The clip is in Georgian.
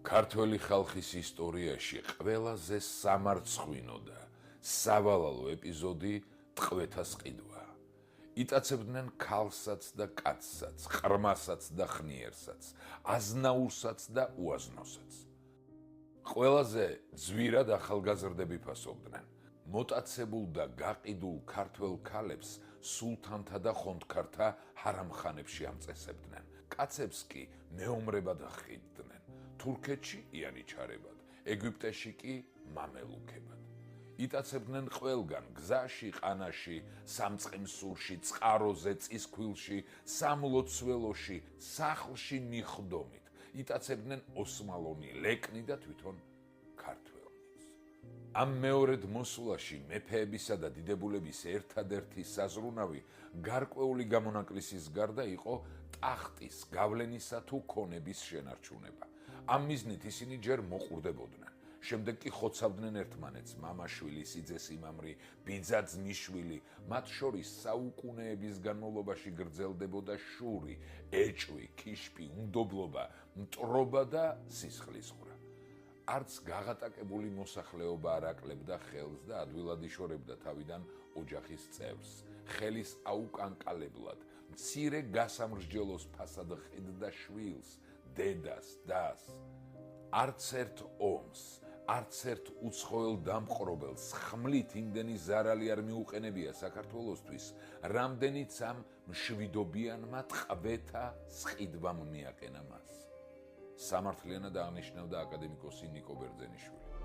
ქართველი ხალხის ისტორიაში ყველაზე სამარცხვინო და სავალალო ეპიზოდი ტყვეთას ყიდვა. იტაცებდნენ ქალსაც და კაცსაც, ყრმასაც და ხნიერსაც, აზნაურსაც და უაზნოსაც. ყველაზე ძვირად ახალგაზრდები ფასობდნენ. მოტაცებულ და გაყიდულ ქართველ ქალებს სულთანთა და ხონდქართა ჰარამხანებში ამწესებდნენ. კაცებს კი მეომრებად ხიდდნენ. თურქეთში იანიჩარებად, ეგვიპტეში კი მამელუქებად. იტაცებდნენ ყველგან, გზაში, ყანაში, სამწყემსურში, წყაროზე, წისქვილში, სამლოცველოში, სახლში ნიხდომით. იტაცებდნენ ოსმალონი, ლეკნი და თვითონ ქართველნიც. ამ მეორედ მოსვლაში მეფეებისა და დიდებულების ერთადერთი საზრუნავი გარკვეული გამონაკლისის გარდა იყო ტახტის, გავლენისა თუ ქონების შენარჩუნება. ამ მიზნით ისინი ჯერ მოყურდებოდნენ. შემდეგ კი ხოცავდნენ ერთმანეთს, მამაშვილი, სიძესიმამრი, ბიძა-ძმისშვილი, მათ შორის საუკუნეების განმავლობაში გრძელდებოდა შური, ეჭვი, ქიშპი, უნდობლობა, მტრობა და სისხლისღვრა. არც გაღატაკებული მოსახლეობა არ აკლებდა ხელს და ადვილად იშორებდა თავიდან ოჯახის წევრს, ხელის აუკანკალებლად, მცირე გასამრჯელოს ფასად ხიდდა შვილს, დედას, დას. არც ერთ ომს, არც ერთ უცხოელ დამპყრობელს ხმლით იმდენი ზარალი არ მიუყენებია საქართველოსთვის, რამდენიც ამ მშვიდობიანმა ტყვეთა სყიდვამ მიაყენა მას. სამართლიანად აღნიშნავდა აკადემიკოსი ნიკო ბერძენიშვილი.